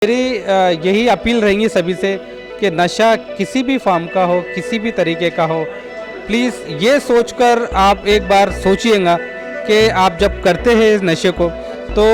मेरी यही अपील रहेंगी सभी से कि नशा किसी भी फॉर्म का हो, किसी भी तरीके का हो, प्लीज़ ये सोचकर आप एक बार सोचिएगा कि आप जब करते हैं इस नशे को तो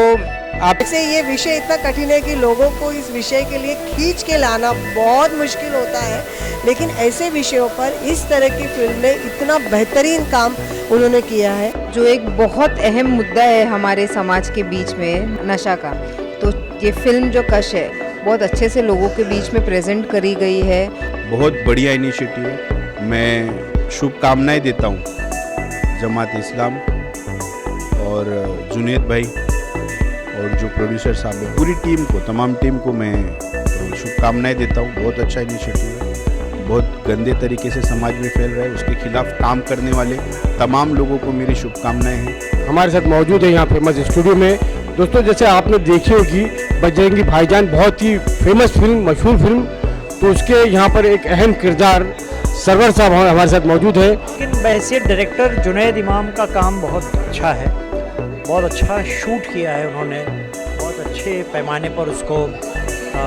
आप से ये विषय इतना कठिन है कि लोगों को इस विषय के लिए खींच के लाना बहुत मुश्किल होता है, लेकिन ऐसे विषयों पर इस तरह की फिल्म में इतना बेहतरीन काम उन्होंने किया है। जो एक बहुत अहम मुद्दा है हमारे समाज के बीच में नशा का, तो ये फिल्म जो कश है बहुत अच्छे से लोगों के बीच में प्रेजेंट करी गई है। बहुत बढ़िया इनिशिएटिव है। मैं शुभकामनाएं देता हूँ जमात इस्लाम और जुनेद भाई और जो प्रोड्यूसर साहब है, पूरी टीम को, तमाम टीम को मैं शुभकामनाएं देता हूँ। बहुत अच्छा इनिशिएटिव है, बहुत गंदे तरीके से समाज में फैल रहा है, उसके खिलाफ काम करने वाले तमाम लोगों को मेरी शुभकामनाएं हैं। हमारे साथ मौजूद है यहाँ फेमस स्टूडियो में। दोस्तों, जैसे आपने देखी होगी बजरंगी भाईजान, बहुत ही फेमस फिल्म, मशहूर फिल्म, तो उसके यहाँ पर एक अहम किरदार सरवर साहब हमारे साथ मौजूद है। लेकिन वैसे डायरेक्टर जुनैद इमाम का काम बहुत अच्छा है, बहुत अच्छा शूट किया है उन्होंने, बहुत अच्छे पैमाने पर उसको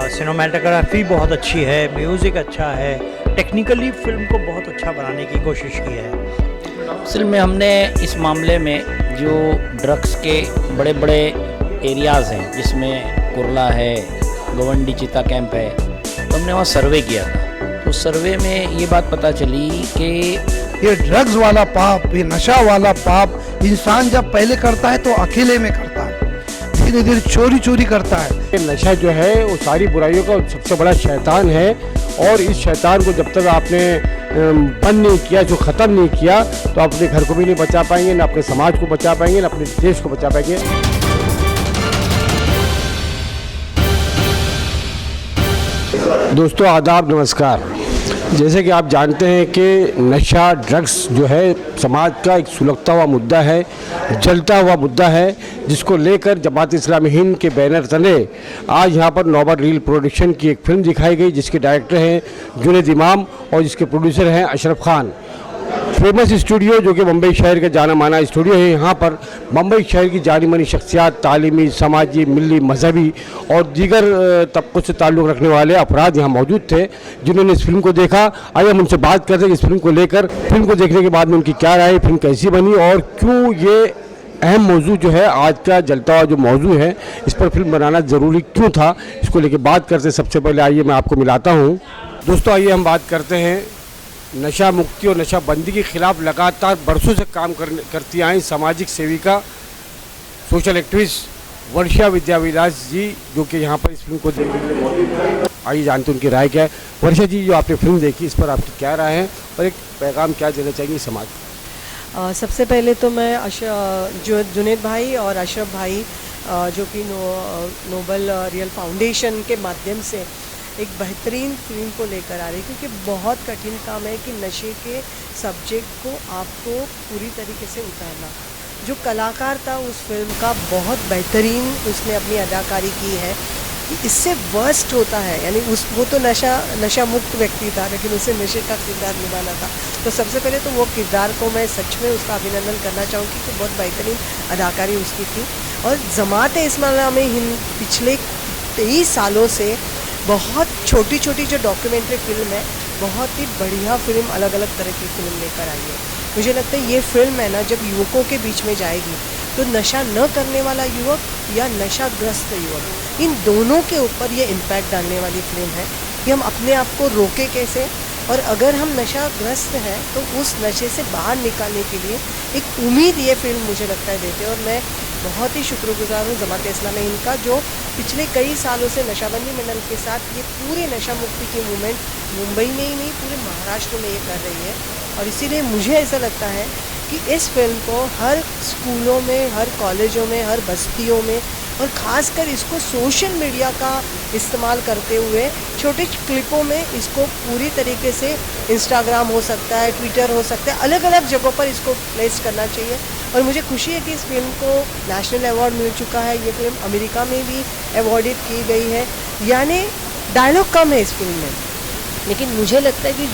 सिनेमेटोग्राफी बहुत अच्छी है, म्यूज़िक अच्छा है, टेक्निकली फिल्म को बहुत अच्छा बनाने की कोशिश की है। असल में हमने इस मामले में जो ड्रग्स के बड़े बड़े एरियाज़ हैं, जिसमें कुरला है, गवंडी चिता कैंप है, तो हमने वहाँ सर्वे किया था। तो सर्वे में ये बात पता चली कि ये ड्रग्स वाला पाप, ये नशा वाला पाप इंसान जब पहले करता है तो अकेले में करता है, धीरे धीरे चोरी चोरी करता है। ये नशा जो है वो सारी बुराइयों का सबसे बड़ा शैतान है, और इस शैतान को जब तक आपने बंद नहीं किया, जो ख़त्म नहीं किया, तो आप अपने घर को भी नहीं बचा पाएंगे, ना अपने समाज को बचा पाएंगे, ना अपने देश को बचा पाएंगे। दोस्तों आदाब, नमस्कार। जैसे कि आप जानते हैं कि नशा, ड्रग्स जो है समाज का एक सुलगता हुआ मुद्दा है, जलता हुआ मुद्दा है, जिसको लेकर जमात इस्लामी हिंद के बैनर तले आज यहाँ पर नौबत रील प्रोडक्शन की एक फिल्म दिखाई गई, जिसके डायरेक्टर हैं जुनैद इमाम और जिसके प्रोड्यूसर हैं अशरफ खान। फेमस स्टूडियो जो कि मुंबई शहर का जाना माना स्टूडियो है। यहाँ पर मुंबई शहर की जानी मानी शख्सियात, तालीमी, समाजी, मिली, मजहबी और दीगर तबकों से ताल्लुक़ रखने वाले अफराद यहाँ मौजूद थे, जिन्होंने इस फिल्म को देखा। आइए हम उनसे बात करते हैं इस फिल्म को लेकर, फिल्म को देखने के बाद में उनकी क्या राय, फिल्म कैसी बनी और क्यों ये अहम मौजू जो है, आज का जलता हुआ जो मौजू है, इस पर फिल्म बनाना ज़रूरी क्यों था, इसको लेकर बात करते। सबसे पहले आइए मैं आपको मिलाता हूँ। दोस्तों आइए हम बात करते हैं नशा मुक्ति और नशा बंदी के खिलाफ लगातार बरसों से काम करती आई सामाजिक सेविका, सोशल एक्टिविस्ट वर्षा विद्याविलास जी, जो कि यहाँ पर इस फिल्म को देखने के लिए मौजूद है। आइए जानते हैं उनकी राय क्या है। वर्षा जी, जो आपने फिल्म देखी, इस पर आपकी क्या राय है और एक पैगाम क्या देना चाहिए समाज को? सबसे पहले तो मैं जुनैद भाई और अशरफ भाई जो कि नोबल रियल फाउंडेशन के माध्यम से एक बेहतरीन फिल्म को लेकर आ रही है, क्योंकि बहुत कठिन काम है कि नशे के सब्जेक्ट को आपको पूरी तरीके से उतारना। जो कलाकार था उस फिल्म का बहुत बेहतरीन उसने अपनी अदाकारी की है। इससे वर्स्ट होता है, यानी वो तो नशा मुक्त व्यक्ति था, लेकिन उसे नशे का किरदार निभाना था। तो सबसे पहले तो वो किरदार को मैं सच में उसका अभिनंदन करना चाहूँगी कि बहुत बेहतरीन अदाकारी उसकी थी। और जमात इस्लामी हिंद पिछले 23 सालों से बहुत छोटी छोटी जो डॉक्यूमेंट्री फिल्म है, बहुत ही बढ़िया फिल्म, अलग अलग तरह की फिल्म लेकर आई है। मुझे लगता है ये फिल्म है ना, जब युवकों के बीच में जाएगी तो नशा न करने वाला युवक या नशाग्रस्त युवक, इन दोनों के ऊपर ये इम्पैक्ट डालने वाली फिल्म है कि हम अपने आप को रोके कैसे, और अगर हम नशाग्रस्त हैं तो उस नशे से बाहर निकालने के लिए एक उम्मीद ये फिल्म मुझे लगता है देते हैं। और मैं बहुत ही शुक्रगुजार हूँ जमात इस्लामी हिंद का, जो पिछले कई सालों से नशाबंदी मंडल के साथ ये पूरे नशा मुक्ति की मूवमेंट मुंबई में ही नहीं, पूरे महाराष्ट्र में ये कर रही है। और इसीलिए मुझे ऐसा लगता है कि इस फिल्म को हर स्कूलों में, हर कॉलेजों में, हर बस्तियों में, और ख़ासकर इसको सोशल मीडिया का इस्तेमाल करते हुए छोटे क्लिपों में इसको पूरी तरीके से, इंस्टाग्राम हो सकता है, ट्विटर हो सकता है, अलग अलग जगहों पर इसको प्लेस करना चाहिए। और मुझे खुशी है कि इस फिल्म को नेशनल अवार्ड मिल चुका है। ये फिल्म अमेरिका में भी अवॉर्डेड की गई है। यानी डायलॉग कम है इस फिल्म में, लेकिन मुझे लगता है कि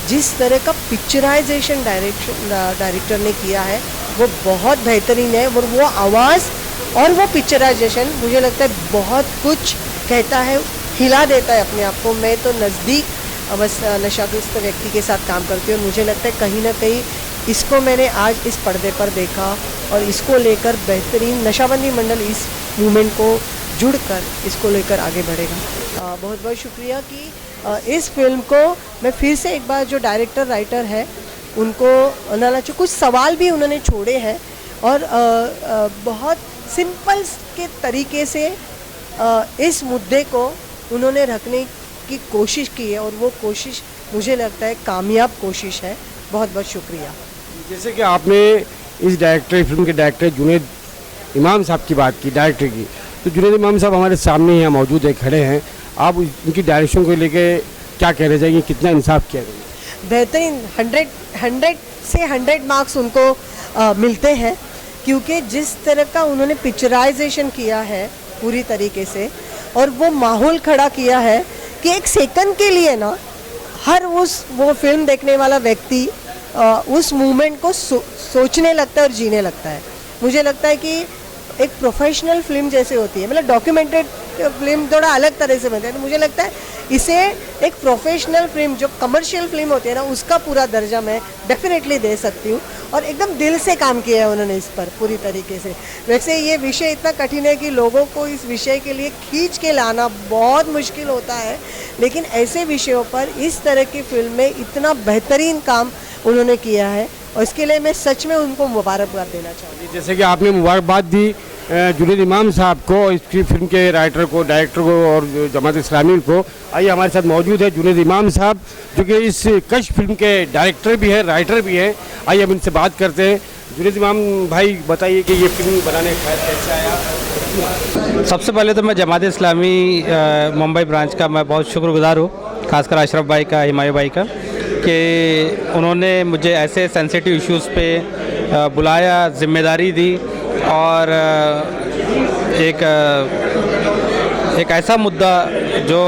जिस तरह का पिक्चराइजेशन डायरेक्टर ने किया है वो बहुत बेहतरीन है। और वो आवाज़ और वो पिक्चराइजेशन मुझे लगता है बहुत कुछ कहता है, हिला देता है अपने आप को। मैं तो नज़दीक बस नशाग्रस्त व्यक्ति के साथ काम करती हूँ और मुझे लगता है कहीं ना कहीं इसको मैंने आज इस पर्दे पर देखा और इसको लेकर बेहतरीन नशाबंदी मंडल इस मूवमेंट को जुड़कर इसको लेकर आगे बढ़ेगा। बहुत बहुत शुक्रिया कि इस फिल्म को मैं फिर से एक बार जो डायरेक्टर राइटर है उनको नालाचो कुछ सवाल भी उन्होंने छोड़े हैं और बहुत सिंपल के तरीके से इस मुद्दे को उन्होंने रखने की कोशिश की है और वो कोशिश मुझे लगता है कामयाब कोशिश है। बहुत बहुत शुक्रिया। जैसे कि आपने इस फिल्म के डायरेक्टर जुनैद इमाम साहब की बात की, डायरेक्टर की, तो जुनैद इमाम साहब हमारे सामने यहाँ मौजूद है, खड़े हैं। आप उनकी डायरेक्शन को लेके क्या कहना चाहिए, कितना इंसाफ किया गया? बेहतरीन 100 से 100 मार्क्स उनको मिलते हैं क्योंकि जिस तरह का उन्होंने पिक्चराइजेशन किया है पूरी तरीके से और वो माहौल खड़ा किया है कि एक सेकंड के लिए ना हर वो फिल्म देखने वाला व्यक्ति उस मूवमेंट को सोचने लगता है और जीने लगता है। मुझे लगता है कि एक प्रोफेशनल फिल्म जैसे होती है, मतलब डॉक्यूमेंटेड फिल्म थोड़ा अलग तरह से बनता है, तो मुझे लगता है इसे एक प्रोफेशनल फिल्म जो कमर्शियल फिल्म होती है ना उसका पूरा दर्जा मैं डेफिनेटली दे सकती हूँ और एकदम दिल से काम किया है उन्होंने इस पर पूरी तरीके से। वैसे ये विषय इतना कठिन है कि लोगों को इस विषय के लिए खींच के लाना बहुत मुश्किल होता है, लेकिन ऐसे विषयों पर इस तरह की फिल्म में इतना बेहतरीन काम उन्होंने किया है और इसके लिए मैं सच में उनको मुबारकबाद देना चाहूँगी। जैसे कि आपने मुबारकबाद दी जुनैद इमाम साहब को, इसकी फिल्म के राइटर को, डायरेक्टर को और जमात इस्लामी को। आइए हमारे साथ मौजूद है जुनैद इमाम साहब जो कि इस कश फिल्म के डायरेक्टर भी हैं, राइटर भी हैं। आइए हम इनसे बात करते हैं। जुनैद इमाम भाई बताइए कि ये फिल्म बनाने का कैसे आया? सबसे पहले तो मैं जमात इस्लामी मुंबई ब्रांच का मैं बहुत शुक्रगुजार हूँ, खासकर अशरफ भाई का, हिमायू भाई का, कि उन्होंने मुझे ऐसे सेंसिटिव इश्यूज़ पे बुलाया, जिम्मेदारी दी और एक ऐसा मुद्दा जो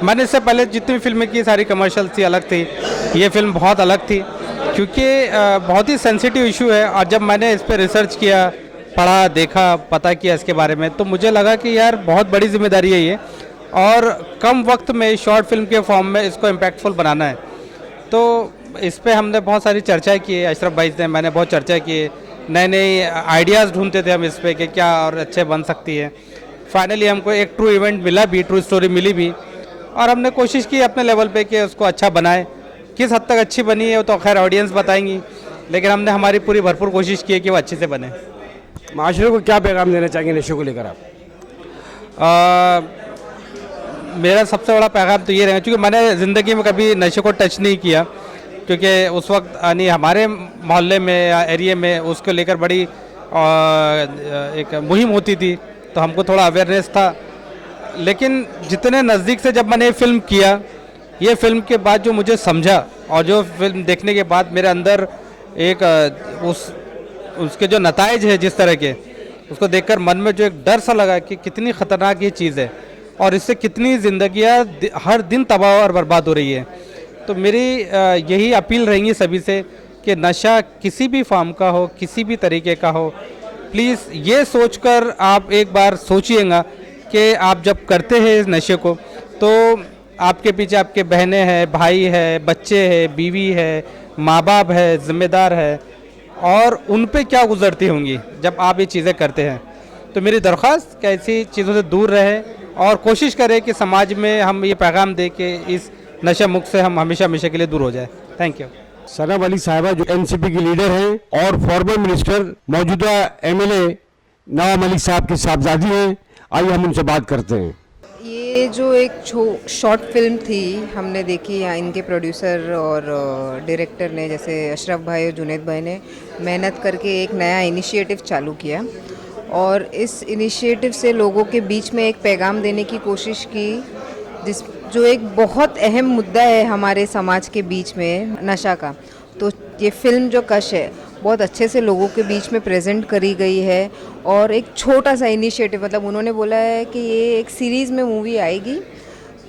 मैंने इससे पहले जितनी भी फिल्में की सारी कमर्शियल थी, अलग थी, ये फिल्म बहुत अलग थी क्योंकि बहुत ही सेंसिटिव इशू है। और जब मैंने इस पर रिसर्च किया, पढ़ा, देखा, पता किया इसके बारे में, तो मुझे लगा कि यार बहुत बड़ी जिम्मेदारी है ये और कम वक्त में शॉर्ट फिल्म के फॉर्म में इसको इम्पैक्टफुल बनाना है। तो इस पे हमने बहुत सारी चर्चा की है, अशरफ भाई से मैंने बहुत चर्चा की है, नए नए आइडियाज़ ढूंढते थे हम इस पे कि क्या और अच्छे बन सकती है। फाइनली हमको एक ट्रू इवेंट मिला भी, ट्रू स्टोरी मिली भी और हमने कोशिश की अपने लेवल पे कि उसको अच्छा बनाए। किस हद तक अच्छी बनी है वो तो खैर ऑडियंस बताएंगी, लेकिन हमने हमारी पूरी भरपूर कोशिश की है कि वो अच्छे से बने। माशरे को क्या पैगाम देना चाहेंगे नशे को लेकर आप? मेरा सबसे बड़ा पैगाम तो ये रहेगा, क्योंकि मैंने ज़िंदगी में कभी नशे को टच नहीं किया, क्योंकि उस वक्त यानी हमारे मोहल्ले में या एरिया में उसको लेकर बड़ी एक मुहिम होती थी, तो हमको थोड़ा अवेयरनेस था। लेकिन जितने नज़दीक से जब मैंने ये फिल्म किया, ये फिल्म के बाद जो मुझे समझा और जो फिल्म देखने के बाद मेरे अंदर एक उसके जो नताइज है जिस तरह के, उसको देखकर मन में जो एक डर सा लगा कि कितनी ख़तरनाक ये चीज़ है और इससे कितनी ज़िंदगियाँ हर दिन तबाह और बर्बाद हो रही है। तो मेरी यही अपील रहेंगी सभी से कि नशा किसी भी फॉर्म का हो, किसी भी तरीके का हो, प्लीज़ ये सोचकर आप एक बार सोचिएगा कि आप जब करते हैं इस नशे को तो आपके पीछे आपके बहनें हैं, भाई है, बच्चे हैं, बीवी है, माँ बाप है, ज़िम्मेदार है और उन पे क्या गुजरती होंगी जब आप ये चीज़ें करते हैं। तो मेरी दरख्वास्त कि ऐसी चीज़ों से दूर रहे और कोशिश करें कि समाज में हम ये पैगाम दें कि इस नशा मुक्त से हम हमेशा हमेशा के लिए दूर हो जाए। Thank you. सनम अली साहिबा जो एनसीपी की लीडर हैं और फॉर्मर मिनिस्टर मौजूदा एमएलए नवाब मलिक साहब की साहबजादी हैं। आइए हम उनसे बात करते हैं। ये जो एक शॉर्ट फिल्म थी हमने देखी, यहाँ इनके प्रोड्यूसर और डायरेक्टर ने जैसे अशरफ भाई और जुनैद भाई ने मेहनत करके एक नया इनिशिएटिव चालू किया और इस इनिशिएटिव से लोगों के बीच में एक पैगाम देने की कोशिश की, जो एक बहुत अहम मुद्दा है हमारे समाज के बीच में, नशा का। तो ये फिल्म जो कश है बहुत अच्छे से लोगों के बीच में प्रेजेंट करी गई है और एक छोटा सा इनिशिएटिव, मतलब उन्होंने बोला है कि ये एक सीरीज़ में मूवी आएगी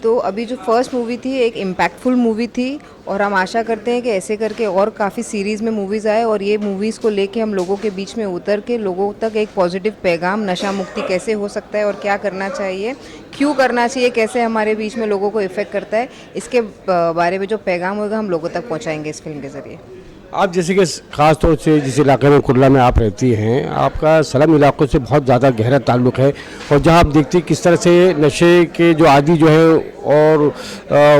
तो अभी जो फर्स्ट मूवी थी एक इम्पैक्टफुल मूवी थी और हम आशा करते हैं कि ऐसे करके और काफ़ी सीरीज़ में मूवीज़ आए और ये मूवीज़ को लेके हम लोगों के बीच में उतर के लोगों तक एक पॉजिटिव पैगाम नशा मुक्ति कैसे हो सकता है और क्या करना चाहिए, क्यों करना चाहिए, कैसे हमारे बीच में लोगों को इफ़ेक्ट करता है, इसके बारे में जो पैगाम होगा हम लोगों तक पहुँचाएंगे इस फिल्म के ज़रिए। आप जैसे कि ख़ास तौर से जिस इलाके में कुर्ला में आप रहती हैं, आपका सलम इलाकों से बहुत ज़्यादा गहरा ताल्लुक़ है और जहां आप देखती हैं किस तरह से नशे के जो आदि जो है और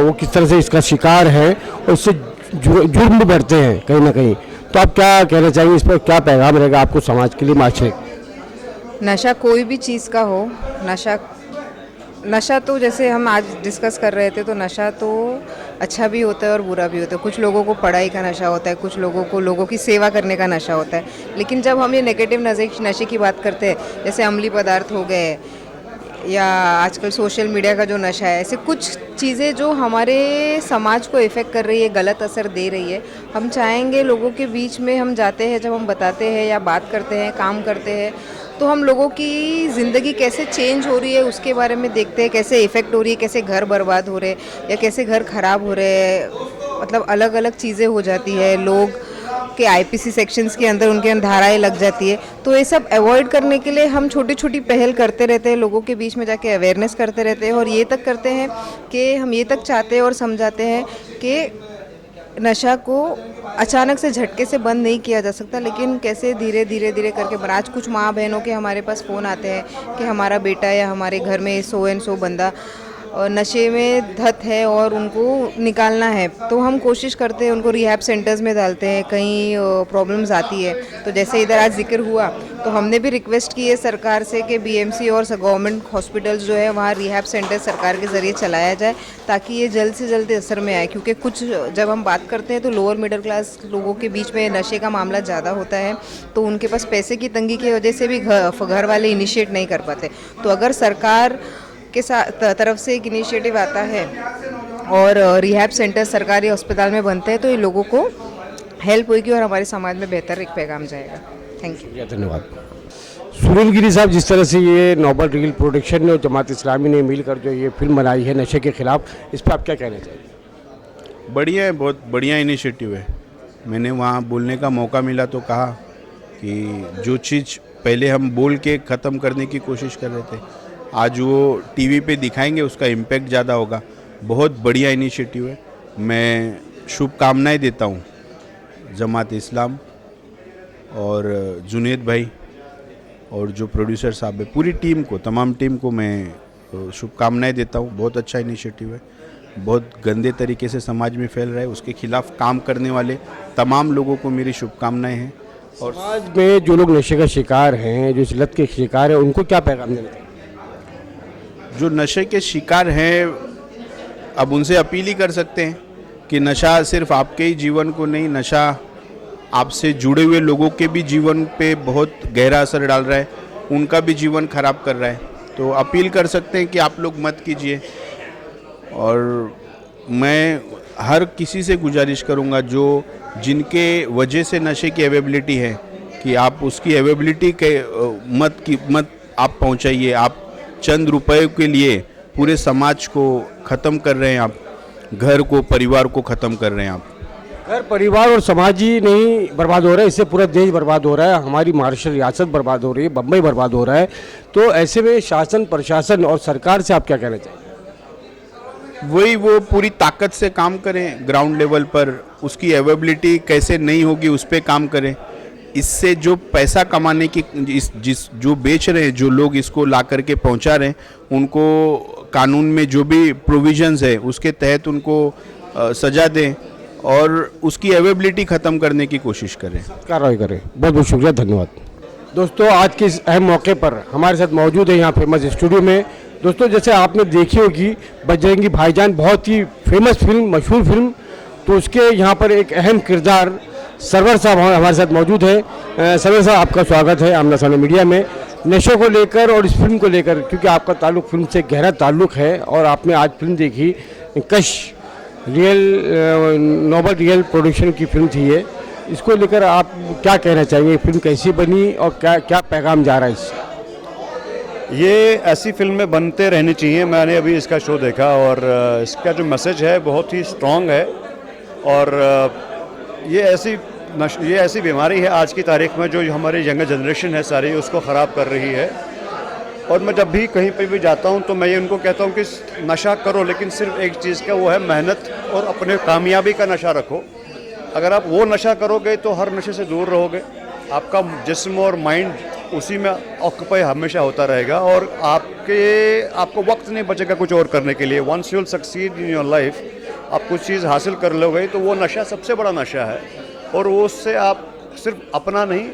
वो किस तरह से इसका शिकार है और इससे जुर्म भी बढ़ते हैं कहीं ना कहीं, तो आप क्या कहना चाहेंगे, इस पर क्या पैगाम रहेगा आपको समाज के लिए, माशरे? नशा कोई भी चीज़ का हो, नशा तो जैसे हम आज डिस्कस कर रहे थे, तो नशा तो अच्छा भी होता है और बुरा भी होता है। कुछ लोगों को पढ़ाई का नशा होता है, कुछ लोगों को लोगों की सेवा करने का नशा होता है। लेकिन जब हम ये नेगेटिव नशे की बात करते हैं, जैसे अम्लीय पदार्थ हो गए या आजकल सोशल मीडिया का जो नशा है, ऐसे कुछ चीज़ें जो हमारे समाज को इफ़ेक्ट कर रही है, गलत असर दे रही है, हम चाहेंगे लोगों के बीच में हम जाते हैं, जब हम बताते हैं या बात करते हैं, काम करते हैं, तो हम लोगों की ज़िंदगी कैसे चेंज हो रही है उसके बारे में देखते हैं, कैसे इफ़ेक्ट हो रही है, कैसे घर बर्बाद हो रहे हैं या कैसे घर ख़राब हो रहे हैं, मतलब अलग अलग चीज़ें हो जाती है, लोग के आईपीसी सेक्शंस के अंदर उनके धाराएं लग जाती है। तो ये सब अवॉइड करने के लिए हम छोटी छोटी पहल करते रहते हैं, लोगों के बीच में जाके अवेयरनेस करते रहते हैं और ये तक करते हैं कि हम ये तक चाहते हैं और समझाते हैं कि नशा को अचानक से झटके से बंद नहीं किया जा सकता, लेकिन कैसे धीरे धीरे धीरे करके आज कुछ माँ बहनों के हमारे पास फ़ोन आते हैं कि हमारा बेटा या हमारे घर में सो एंड सो बंदा नशे में धत है और उनको निकालना है, तो हम कोशिश करते हैं उनको रिहैब सेंटर्स में डालते हैं। कहीं प्रॉब्लम्स आती है, तो जैसे इधर आज जिक्र हुआ, तो हमने भी रिक्वेस्ट की है सरकार से कि बीएमसी और गवर्नमेंट हॉस्पिटल्स जो है वहाँ रिहैब सेंटर सरकार के ज़रिए चलाया जाए ताकि ये जल्द से जल्द असर में आए। क्योंकि कुछ जब हम बात करते हैं तो लोअर मिडिल क्लास लोगों के बीच में नशे का मामला ज़्यादा होता है, तो उनके पास पैसे की तंगी की वजह से भी घर वाले इनिशिएट नहीं कर पाते। तो अगर सरकार के साथ तरफ से एक इनिशिएटिव आता है और रिहैब सेंटर सरकारी अस्पताल में बनते हैं, तो ये लोगों को हेल्प होगी और हमारे समाज में बेहतर एक पैगाम जाएगा। Thank you. धन्यवाद। सुनील गिरी साहब, जिस तरह से ये नोबल रीगल प्रोडक्शन ने और जमात इस्लामी ने मिलकर जो ये फिल्म बनाई है नशे के खिलाफ, इस पर आप क्या कहना चाहिए? बढ़िया है, बहुत बढ़िया इनिशिएटिव है। मैंने वहाँ बोलने का मौका मिला तो कहा कि जो चीज़ पहले हम बोल के ख़त्म करने की कोशिश कर रहे थे, आज वो टीवी पे दिखाएंगे, उसका इम्पैक्ट ज़्यादा होगा। बहुत बढ़िया इनिशिएटिव है। मैं शुभकामनाएं देता हूँ जमात इस्लाम और जुनैद भाई और जो प्रोड्यूसर साहब है, पूरी टीम को, तमाम टीम को मैं शुभकामनाएं देता हूँ। बहुत अच्छा इनिशिएटिव है, बहुत गंदे तरीके से समाज में फैल रहा है, उसके खिलाफ काम करने वाले तमाम लोगों को मेरी शुभकामनाएं हैं। और समाज में जो लोग नशे का शिकार हैं, जो इस लत के शिकार हैं, उनको क्या पैगाम देना चाहिए? जो नशे के शिकार हैं, अब उनसे अपील ही कर सकते हैं कि नशा सिर्फ आपके ही जीवन को नहीं, नशा आपसे जुड़े हुए लोगों के भी जीवन पे बहुत गहरा असर डाल रहा है, उनका भी जीवन खराब कर रहा है। तो अपील कर सकते हैं कि आप लोग मत कीजिए। और मैं हर किसी से गुजारिश करूंगा जो जिनके वजह से नशे की अवेलेबिलिटी है कि आप उसकी अवेलेबिलिटी के मत आप पहुंचाइए। आप चंद रुपए के लिए पूरे समाज को ख़त्म कर रहे हैं, आप घर को, परिवार को ख़त्म कर रहे हैं। आप घर परिवार और समाज ही नहीं बर्बाद हो रहा है, इससे पूरा देश बर्बाद हो रहा है, हमारी महाराष्ट्र रियासत बर्बाद हो रही है, बम्बई बर्बाद हो रहा है। तो ऐसे में शासन, प्रशासन और सरकार से आप क्या कहना चाहिए? वही, वो पूरी ताकत से काम करें ग्राउंड लेवल पर, उसकी अवेलेबिलिटी कैसे नहीं होगी उस पर काम करें। इससे जो पैसा कमाने की जो बेच रहे हैं, जो लोग इसको ला करके पहुंचा रहे हैं, उनको कानून में जो भी प्रोविजंस है उसके तहत उनको सज़ा दें और उसकी अवेलेबिलिटी ख़त्म करने की कोशिश करें, कार्रवाई करें। बहुत बहुत शुक्रिया, धन्यवाद। दोस्तों, आज के इस अहम मौके पर हमारे साथ मौजूद है यहाँ फेमस स्टूडियो में। दोस्तों, जैसे आपने देखी होगी बजरंगी भाईजान, बहुत ही फेमस फिल्म, मशहूर फिल्म, तो उसके यहाँ पर एक अहम किरदार सरवर साहब हमारे साथ मौजूद है। सरवर साहब, आपका स्वागत है आमना सामना मीडिया में। नशों को लेकर और इस फिल्म को लेकर, क्योंकि आपका ताल्लुक फिल्म से गहरा ताल्लुक है और आपने आज फिल्म देखी, कश नोबल रीगल प्रोडक्शन की फिल्म थी ये, इसको लेकर आप क्या कहना चाहेंगे? फिल्म कैसी बनी और क्या क्या पैगाम जा रहा है इससे? ये ऐसी फिल्में बनते रहनी चाहिए। मैंने अभी इसका शो देखा और इसका जो मैसेज है बहुत ही स्ट्रॉन्ग है। और ये ऐसी बीमारी है आज की तारीख में जो हमारी यंगर जनरेशन है सारी उसको ख़राब कर रही है। और मैं जब भी कहीं पर भी जाता हूँ तो मैं ये उनको कहता हूँ कि नशा करो, लेकिन सिर्फ एक चीज़ का वो है मेहनत और अपने कामयाबी का नशा रखो। अगर आप वो नशा करोगे तो हर नशे से दूर रहोगे, आपका जिस्म और माइंड उसी में ऑक्यूपाई हमेशा होता रहेगा और आपको वक्त नहीं बचेगा कुछ और करने के लिए। Once you will succeed in your life, आप कुछ चीज़ हासिल कर लोगे तो वो नशा सबसे बड़ा नशा है। और वो उससे आप सिर्फ अपना नहीं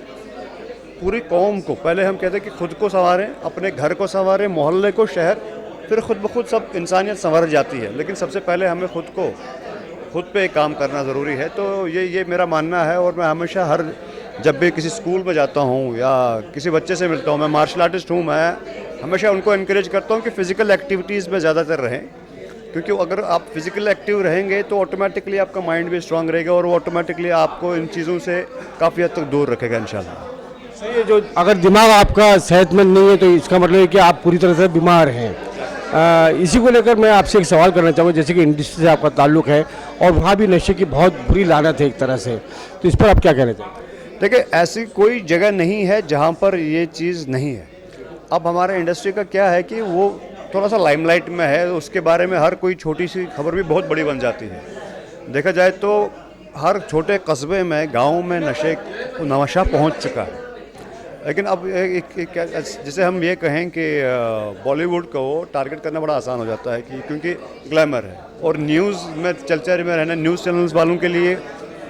पूरी कौम को, पहले हम कहते हैं कि खुद को संवारें, अपने घर को संवारें, मोहल्ले को, शहर, फिर खुद ब खुद सब इंसानियत संवर जाती है। लेकिन सबसे पहले हमें खुद पे काम करना ज़रूरी है। तो ये मेरा मानना है। और मैं हमेशा जब भी किसी स्कूल में जाता हूँ या किसी बच्चे से मिलता हूँ, मैं मार्शल आर्टिस्ट हूँ, मैं हमेशा उनको इनकरेज करता हूँ कि फ़िज़िकल एक्टिविटीज़ में ज़्यादातर रहें, क्योंकि अगर आप फिज़िकल एक्टिव रहेंगे तो ऑटोमेटिकली आपका माइंड भी स्ट्रांग रहेगा और वो ऑटोमेटिकली आपको इन चीज़ों से काफ़ी हद तक दूर रखेगा इंशाल्लाह। सही है, जो अगर दिमाग आपका सेहतमंद नहीं है तो इसका मतलब है कि आप पूरी तरह से बीमार हैं। इसी को लेकर मैं आपसे एक सवाल करना चाहूँगा, जैसे कि इंडस्ट्री से आपका ताल्लुक़ है और वहाँ भी नशे की बहुत बुरी लानत है एक तरह से, तो इस पर आप क्या कहना चाहेंगे? देखिए, ऐसी कोई जगह नहीं है जहाँ पर ये चीज़ नहीं है। अब हमारे इंडस्ट्री का क्या है कि वो थोड़ा सा लाइमलाइट में है, उसके बारे में हर कोई छोटी सी खबर भी बहुत बड़ी बन जाती है। देखा जाए तो हर छोटे कस्बे में, गाँव में नशा पहुँच चुका है। लेकिन अब जैसे हम ये कहें कि बॉलीवुड को टारगेट करना बड़ा आसान हो जाता है क्योंकि ग्लैमर है और न्यूज़ में चर्चा में रहना, न्यूज़ चैनल्स वालों के लिए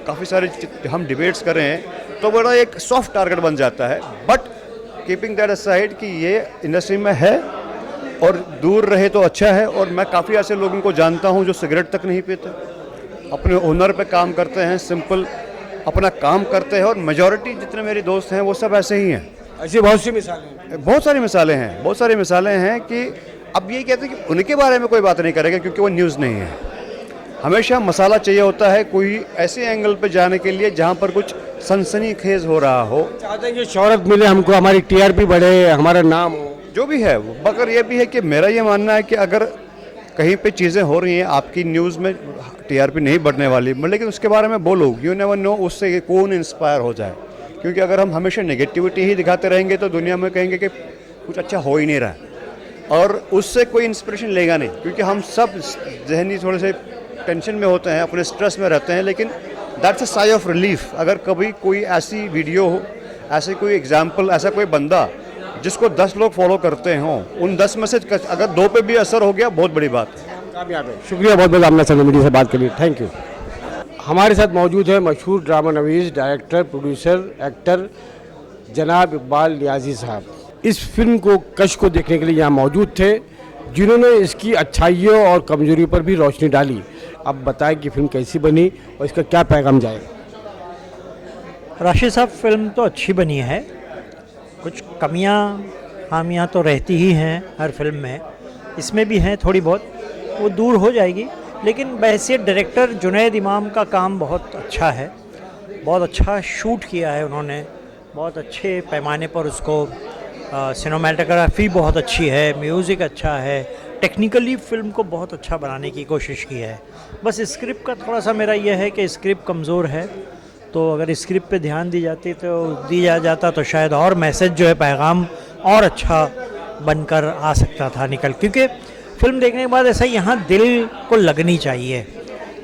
काफ़ी सारे हम डिबेट्स करें तो बड़ा एक सॉफ्ट टारगेट बन जाता है। बट कीपिंग दैट असाइड कि ये इंडस्ट्री में है और दूर रहे तो अच्छा है। और मैं काफ़ी ऐसे लोगों को जानता हूँ जो सिगरेट तक नहीं पीते, अपने हुनर पे काम करते हैं, सिंपल अपना काम करते हैं। और मेजॉरिटी जितने मेरे दोस्त हैं वो सब ऐसे ही हैं। ऐसी बहुत सी मिसालें हैं, बहुत सारी मिसालें हैं कि अब ये कहते हैं कि उनके बारे में कोई बात नहीं करेगा क्योंकि वो न्यूज़ नहीं है। हमेशा मसाला चाहिए होता है कोई ऐसे एंगल पे जाने के लिए जहाँ पर कुछ सनसनीखेज हो रहा हो। चाहते हैं कि शोहरत मिले हमको, हमारी टीआरपी बढ़े, हमारा नाम हो, जो भी है। मगर ये भी है कि मेरा ये मानना है कि अगर कहीं पे चीज़ें हो रही हैं आपकी न्यूज़ में टीआरपी नहीं बढ़ने वाली, लेकिन उसके बारे में बोलो, यू नेवर नो उससे कौन इंस्पायर हो जाए। क्योंकि अगर हम हमेशा नेगेटिविटी ही दिखाते रहेंगे तो दुनिया में कहेंगे कि कुछ अच्छा हो ही नहीं रहा और उससे कोई इंस्पिरेशन लेगा नहीं। क्योंकि हम सब जहनी थोड़े से टेंशन में होते हैं, अपने स्ट्रेस में रहते हैं, लेकिन that's a sigh of relief. अगर कभी कोई ऐसी वीडियो हो, ऐसे कोई एग्जाम्पल, ऐसा कोई बंदा जिसको 10 लोग फॉलो करते हों, उन 10 में से अगर 2 पे भी असर हो गया, बहुत बड़ी बात है। कामयाब है। शुक्रिया बहुत बहुत आपने सर मीडिया से बात के लिए, थैंक यू। हमारे साथ मौजूद है मशहूर ड्रामा नवीस, डायरेक्टर, प्रोड्यूसर, एक्टर जनाब इकबाल नियाजी साहब। इस फिल्म को कश को देखने के लिए यहाँ मौजूद थे, जिन्होंने इसकी अच्छाइयों और कमजोरियों पर भी रोशनी डाली। अब बताएं कि फिल्म कैसी बनी और इसका क्या पैगाम जाएगा। राशिद साहब, फिल्म तो अच्छी बनी है, कुछ कमियां खामियां तो रहती ही हैं हर फिल्म में, इसमें भी हैं थोड़ी बहुत, वो दूर हो जाएगी। लेकिन बहैसियत डायरेक्टर जुनैद इमाम का काम बहुत अच्छा है, बहुत अच्छा शूट किया है उन्होंने, बहुत अच्छे पैमाने पर उसको, सिनेमेटोग्राफी बहुत अच्छी है, म्यूज़िक अच्छा है, टेक्निकली फ़िल्म को बहुत अच्छा बनाने की कोशिश की है। बस स्क्रिप्ट का थोड़ा सा मेरा ये है कि स्क्रिप्ट कमज़ोर है, तो अगर स्क्रिप्ट पे ध्यान दिया जाता तो शायद और मैसेज जो है, पैगाम और अच्छा बनकर आ सकता था निकल। क्योंकि फ़िल्म देखने के बाद ऐसा यहाँ दिल को लगनी चाहिए,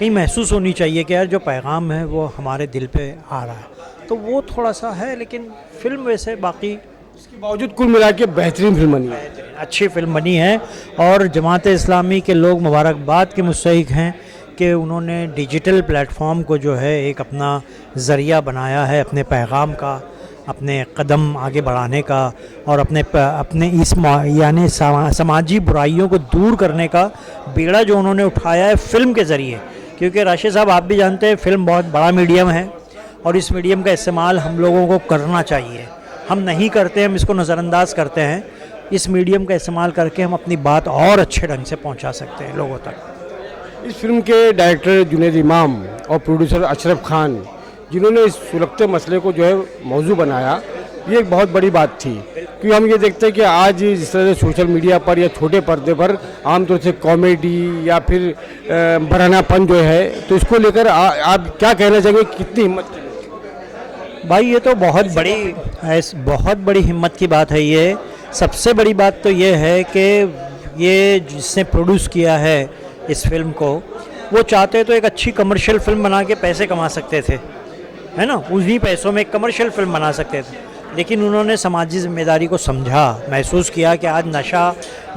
कहीं महसूस होनी चाहिए कि यार जो पैगाम है वो हमारे दिल पे आ रहा है, तो वो थोड़ा सा है। लेकिन फ़िल्म वैसे बाकी इसके बावजूद कुल मिला के बेहतरीन फिल्म बनी है, अच्छी फिल्म बनी है। और जमात इस्लामी के लोग मुबारकबाद के मुस्तहिक हैं कि उन्होंने डिजिटल प्लेटफॉर्म को जो है एक अपना ज़रिया बनाया है अपने पैगाम का, अपने कदम आगे बढ़ाने का और अपने इस यानी समाजी बुराइयों को दूर करने का बीड़ा जो उन्होंने उठाया है फ़िल्म के ज़रिए। क्योंकि राशिद साहब, आप भी जानते हैं फ़िल्म बहुत बड़ा मीडियम है और इस मीडियम का इस्तेमाल हम लोगों को करना चाहिए। हम नहीं करते, हम इसको नज़रअंदाज करते हैं। इस मीडियम का इस्तेमाल करके हम अपनी बात और अच्छे ढंग से पहुंचा सकते हैं लोगों तक। इस फिल्म के डायरेक्टर जुनैद इमाम और प्रोड्यूसर अशरफ खान, जिन्होंने इस सुलगते मसले को जो है मौजू बनाया, ये एक बहुत बड़ी बात थी। क्योंकि हम ये देखते हैं कि आज जिस तरह से सोशल मीडिया पर या छोटे पर्दे पर आमतौर से कॉमेडी या फिर बरानापन जो है, तो इसको लेकर आप क्या कहना चाहेंगे, कितनी हिम्मत की? भाई ये तो बहुत बड़ी हिम्मत की बात है। ये सबसे बड़ी बात तो ये है कि ये जिसने प्रोड्यूस किया है इस फिल्म को, वो चाहते तो एक अच्छी कमर्शियल फिल्म बना के पैसे कमा सकते थे, है ना, उन्हीं पैसों में एक कमर्शियल फिल्म बना सकते थे। लेकिन उन्होंने समाजी जिम्मेदारी को समझा, महसूस किया कि आज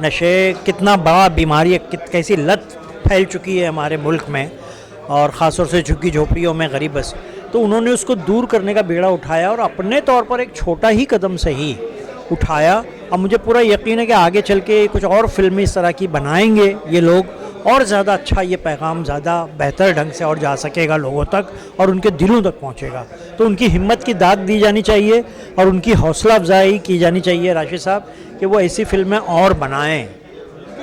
नशे कितना बड़ा बीमारी है, कैसी लत फैल चुकी है हमारे मुल्क में, और ख़ासतौर से झुग्गी झोपड़ियों में गरीब बस। तो उन्होंने उसको दूर करने का बेड़ा उठाया और अपने तौर पर एक छोटा ही कदम से ही उठाया। अब मुझे पूरा यकीन है कि आगे चल के कुछ और फिल्में इस तरह की बनाएंगे ये लोग, और ज़्यादा अच्छा ये पैगाम ज़्यादा बेहतर ढंग से और जा सकेगा लोगों तक और उनके दिलों तक पहुंचेगा। तो उनकी हिम्मत की दाद दी जानी चाहिए और उनकी हौसला अफजाई की जानी चाहिए राशिद साहब कि वो ऐसी फिल्में और बनाएं।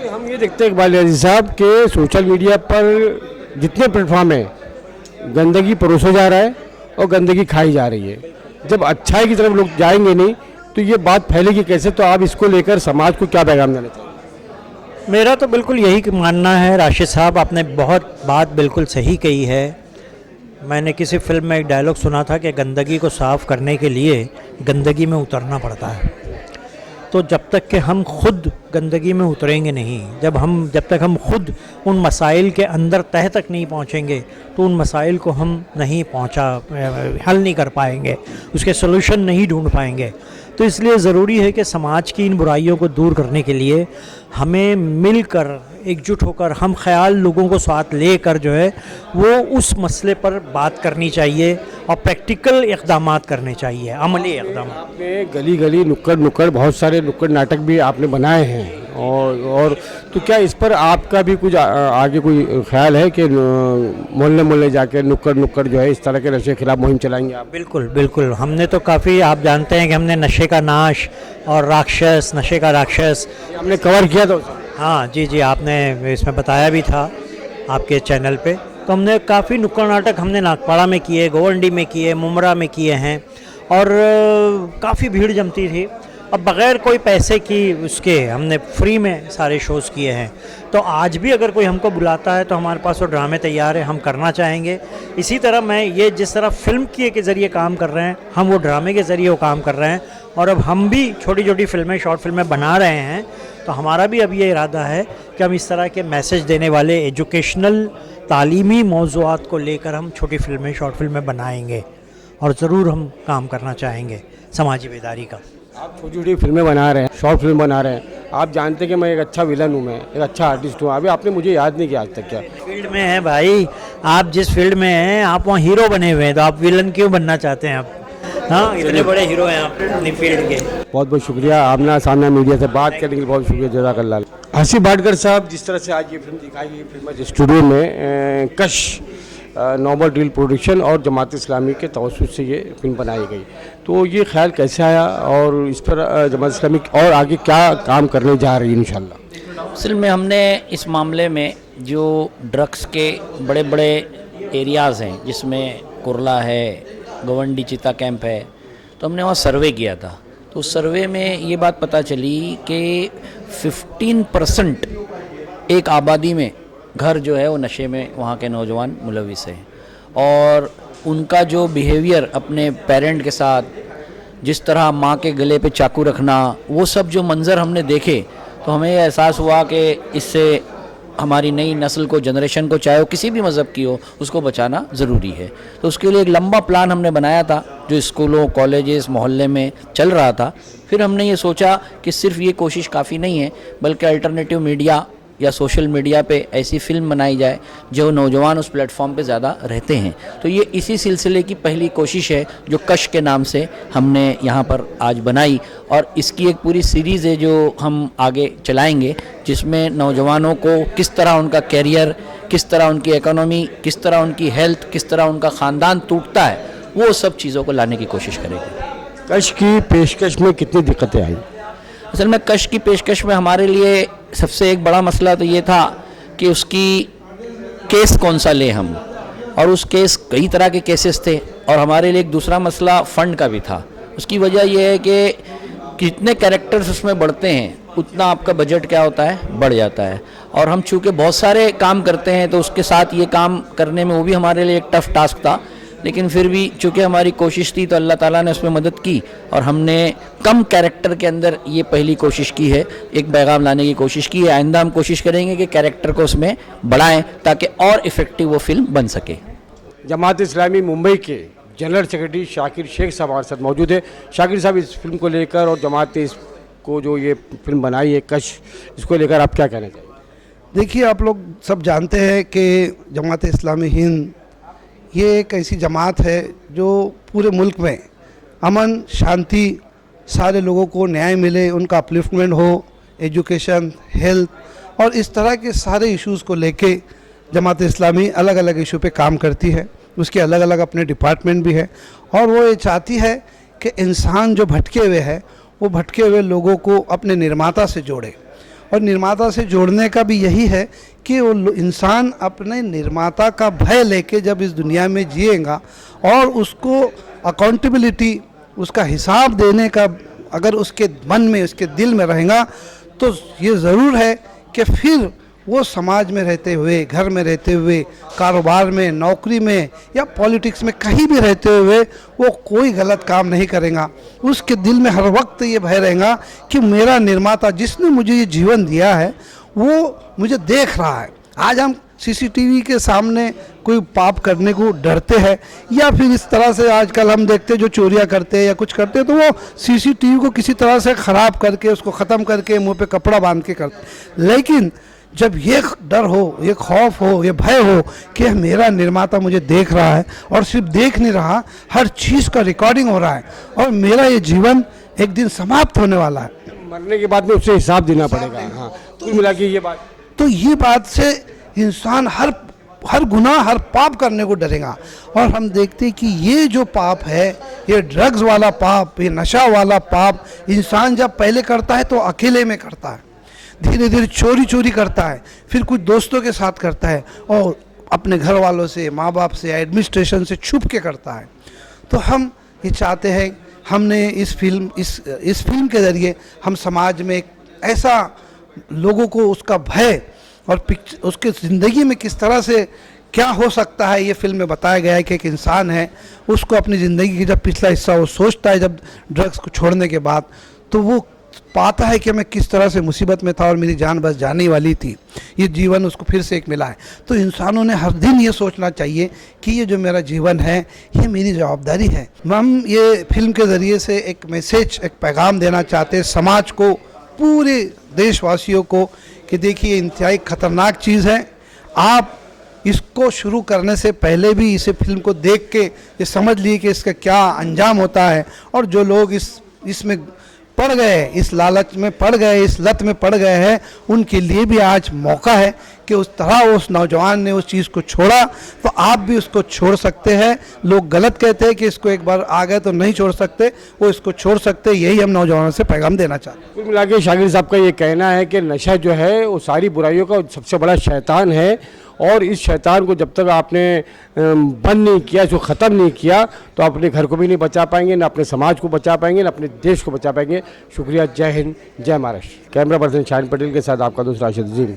हम ये देखते हैं इकबाल अजीज साहब के सोशल मीडिया पर जितने प्लेटफॉर्म हैं, गंदगी परोसा जा रहा है और गंदगी खाई जा रही है। जब अच्छाई की तरफ लोग जाएंगे नहीं तो ये बात फैलेगी कैसे? तो आप इसको लेकर समाज को क्या पैगाम देना चाहिए? मेरा तो बिल्कुल यही मानना है राशिद साहब, आपने बात बिल्कुल सही कही है। मैंने किसी फिल्म में एक डायलॉग सुना था कि गंदगी को साफ़ करने के लिए गंदगी में उतरना पड़ता है। तो जब तक कि हम खुद गंदगी में उतरेंगे नहीं, जब तक हम खुद उन मसाइल के अंदर तह तक नहीं पहुंचेंगे, तो उन मसाइल को हम हल नहीं कर पाएंगे, उसके सलूशन नहीं ढूंढ पाएंगे। तो इसलिए ज़रूरी है कि समाज की इन बुराइयों को दूर करने के लिए हमें मिलकर एकजुट होकर हम ख्याल लोगों को साथ लेकर जो है वो उस मसले पर बात करनी चाहिए और प्रैक्टिकल इक़दाम करने चाहिए, अमली इक़दाम। आपने गली गली नुक्कड़ बहुत सारे नुक्कड़ नाटक भी आपने बनाए हैं और तो क्या इस पर आपका भी कुछ आगे कोई ख्याल है कि मोहल्ले जाके नुक्कड़ जो है इस तरह के नशे के खिलाफ मुहिम चलाएंगे आप? बिल्कुल हमने तो काफ़ी, आप जानते हैं कि हमने नशे का नाश और राक्षस, नशे का राक्षस हमने कवर किया था। हाँ जी, आपने इसमें बताया भी था आपके चैनल पे। तो हमने काफ़ी नुक्कड़ नाटक हमने नागपाड़ा में किए, गोवंडी में किए, मुमरा में किए हैं और काफ़ी भीड़ जमती थी। अब बग़ैर कोई पैसे की उसके हमने फ्री में सारे शोज़ किए हैं। तो आज भी अगर कोई हमको बुलाता है तो हमारे पास वो ड्रामे तैयार है, हम करना चाहेंगे। इसी तरह मैं ये जिस तरह फ़िल्म के ज़रिए काम कर रहे हैं, हम वो ड्रामे के ज़रिए वो काम कर रहे हैं और अब हम भी छोटी छोटी फिल्में, शॉर्ट फिल्में बना रहे हैं। तो हमारा भी अब ये इरादा है कि हम इस तरह के मैसेज देने वाले एजुकेशनल तालीमी मौज़ूआत को लेकर हम छोटी फिल्में, शॉर्ट फिल्में बनाएंगे और ज़रूर हम काम करना चाहेंगे समाजी बेदारी का। आप छोटी छोटी फिल्में बना रहे हैं, शॉर्ट फिल्म बना रहे हैं। आप जानते हैं कि मैं एक अच्छा विलन हूँ, मैं एक अच्छा आर्टिस्ट हूँ। अभी आपने मुझे याद नहीं किया आज तक। क्या फील्ड में है भाई, आप जिस फील्ड में हैं आप वहाँ हीरो बने हुए हैं, तो आप विलन क्यों बनना चाहते हैं आप? हाँ, इतने बड़े हीरो हैं आप अपनी फील्ड के। बहुत बहुत शुक्रिया आमना सामना मीडिया से बात करने के लिए, बहुत शुक्रिया, जज़ाकल्लाह। हसीब भाटकर साहब, जिस तरह से आज ये फिल्म दिखाई गई, फिल्म स्टूडियो में कश नॉर्मल ड्रिल प्रोडक्शन और जमात इस्लामी के तवज्जुह से ये फिल्म बनाई गई, तो ये ख्याल कैसे आया और इस पर जमात इस्लामी और आगे क्या काम करने जा रही है इंशाल्लाह? असल में हमने इस मामले में जो ड्रग्स के बड़े बड़े एरियाज़ हैं, जिसमें कुरला है, गवंडी चिता कैंप है, तो हमने वहाँ सर्वे किया था। तो उस सर्वे में ये बात पता चली कि 15% एक आबादी में घर जो है वो नशे में वहाँ के नौजवान मुलविस हैं और उनका जो बिहेवियर अपने पेरेंट के साथ, जिस तरह माँ के गले पे चाकू रखना, वो सब जो मंज़र हमने देखे तो हमें ये एहसास हुआ कि इससे हमारी नई नस्ल को, जनरेशन को, चाहे वो किसी भी मज़हब की हो, उसको बचाना ज़रूरी है। तो उसके लिए एक लंबा प्लान हमने बनाया था जो स्कूलों, कॉलेजेस, मोहल्ले में चल रहा था। फिर हमने ये सोचा कि सिर्फ ये कोशिश काफ़ी नहीं है, बल्कि अल्टरनेटिव मीडिया या सोशल मीडिया पे ऐसी फिल्म बनाई जाए जो नौजवान उस प्लेटफॉर्म पे ज़्यादा रहते हैं। तो ये इसी सिलसिले की पहली कोशिश है जो कश के नाम से हमने यहाँ पर आज बनाई और इसकी एक पूरी सीरीज़ है जो हम आगे चलाएंगे, जिसमें नौजवानों को किस तरह उनका कैरियर, किस तरह उनकी इकोनॉमी, किस तरह उनकी हेल्थ, किस तरह उनका ख़ानदान टूटता है, वो सब चीज़ों को लाने की कोशिश करेंगे। कश की पेशकश में कितनी दिक्कतें आई? असल में कश की पेशकश में हमारे लिए सबसे एक बड़ा मसला तो ये था कि उसकी केस कौन सा ले हम, और उस केस कई तरह के केसेस थे और हमारे लिए एक दूसरा मसला फ़ंड का भी था। उसकी वजह यह है कि जितने कैरेक्टर्स उसमें बढ़ते हैं उतना आपका बजट क्या होता है, बढ़ जाता है। और हम चूँकि बहुत सारे काम करते हैं तो उसके साथ ये काम करने में वो भी हमारे लिए एक टफ टास्क था, लेकिन फिर भी चूँकि हमारी कोशिश थी तो अल्लाह ताला ने उसमें मदद की और हमने कम कैरेक्टर के अंदर ये पहली कोशिश की है, एक पैगाम लाने की कोशिश की है। आइंदा हम कोशिश करेंगे कि कैरेक्टर को उसमें बढ़ाएं ताकि और इफ़ेक्टिव वो फिल्म बन सके। जमात इस्लामी मुंबई के जनरल सेक्रेटरी शाकिर शेख साहब हमारे साथ मौजूद है। शाकिर साहब, इस फिल्म को लेकर और जमात को जो ये फिल्म बनाई है कश, इसको लेकर आप क्या कहना चाहिए? देखिए, आप लोग सब जानते हैं कि जमात इस्लामी हिंद ये एक ऐसी जमात है जो पूरे मुल्क में अमन शांति, सारे लोगों को न्याय मिले, उनका अपलिफ्टमेंट हो, एजुकेशन, हेल्थ और इस तरह के सारे इश्यूज़ को लेके जमात इस्लामी अलग अलग इशू पे काम करती है। उसके अलग अलग अपने डिपार्टमेंट भी है और वो ये चाहती है कि इंसान जो भटके हुए हैं वो भटके हुए लोगों को अपने निर्माता से जोड़े। और निर्माता से जोड़ने का भी यही है कि वो इंसान अपने निर्माता का भय लेके जब इस दुनिया में जिएगा और उसको अकाउंटेबिलिटी, उसका हिसाब देने का अगर उसके मन में, उसके दिल में रहेगा तो ये ज़रूर है कि फिर वो समाज में रहते हुए, घर में रहते हुए, कारोबार में, नौकरी में या पॉलिटिक्स में कहीं भी रहते हुए वो कोई गलत काम नहीं करेगा। उसके दिल में हर वक्त ये भय रहेगा कि मेरा निर्माता जिसने मुझे ये जीवन दिया है वो मुझे देख रहा है। आज हम सीसीटीवी के सामने कोई पाप करने को डरते हैं या फिर इस तरह से आजकल हम देखते हैं जो चोरियां करते हैं या कुछ करते हैं तो वो सीसीटीवी को किसी तरह से ख़राब करके उसको ख़त्म करके मुंह पे कपड़ा बांध के करते। लेकिन जब ये डर हो, ये खौफ हो, ये भय हो कि मेरा निर्माता मुझे देख रहा है और सिर्फ देख नहीं रहा, हर चीज़ का रिकॉर्डिंग हो रहा है और मेरा ये जीवन एक दिन समाप्त होने वाला है, मरने के बाद में उससे हिसाब देना पड़ेगा। हाँ, कुल मिला के ये बात से इंसान हर गुनाह, हर पाप करने को डरेगा। और हम देखते हैं कि ये जो पाप है, ये ड्रग्स वाला पाप, ये नशा वाला पाप इंसान जब पहले करता है तो अकेले में करता है, धीरे धीरे चोरी करता है, फिर कुछ दोस्तों के साथ करता है और अपने घर वालों से, माँ बाप से, एडमिनिस्ट्रेशन से छुप के करता है। तो हम ये चाहते हैं, हमने इस फिल्म के ज़रिए हम समाज में एक ऐसा लोगों को उसका भय और उसके ज़िंदगी में किस तरह से क्या हो सकता है ये फिल्म में बताया गया है कि एक इंसान है, उसको अपनी ज़िंदगी की जब पिछला हिस्सा वो सोचता है जब ड्रग्स को छोड़ने के बाद, तो वो पाता है कि मैं किस तरह से मुसीबत में था और मेरी जान बस जाने वाली थी, ये जीवन उसको फिर से एक मिला है। तो इंसानों ने हर दिन ये सोचना चाहिए कि ये जो मेरा जीवन है ये मेरी जवाबदारी है। हम ये फिल्म के ज़रिए से एक मैसेज, एक पैगाम देना चाहते हैं समाज को, पूरे देशवासियों को कि देखिए इंतहाई ख़तरनाक चीज़ है। आप इसको शुरू करने से पहले भी इसे फिल्म को देख के ये समझ लिए कि इसका क्या अंजाम होता है। और जो लोग इसमें पड़ गए, इस लालच में पड़ गए, इस लत में पड़ गए हैं, उनके लिए भी आज मौका है कि उस तरह उस नौजवान ने उस चीज़ को छोड़ा तो आप भी उसको छोड़ सकते हैं। लोग गलत कहते हैं कि इसको एक बार आ गए तो नहीं छोड़ सकते, वो इसको छोड़ सकते, यही हम नौजवानों से पैगाम देना चाहते हैं। कुल मिला के शाकिर साहब का ये कहना है कि नशा जो है वो सारी बुराइयों का सबसे बड़ा शैतान है और इस शैतान को जब तक आपने बंद नहीं किया, इसको ख़त्म नहीं किया तो अपने घर को भी नहीं बचा पाएंगे, ना अपने समाज को बचा पाएंगे, ना अपने देश को बचा पाएंगे। शुक्रिया। जय हिंद, जय महाराष्ट्र। कैमरा पर्सन शाहिन पटेल के साथ आपका दूसरा राशिद अजीम।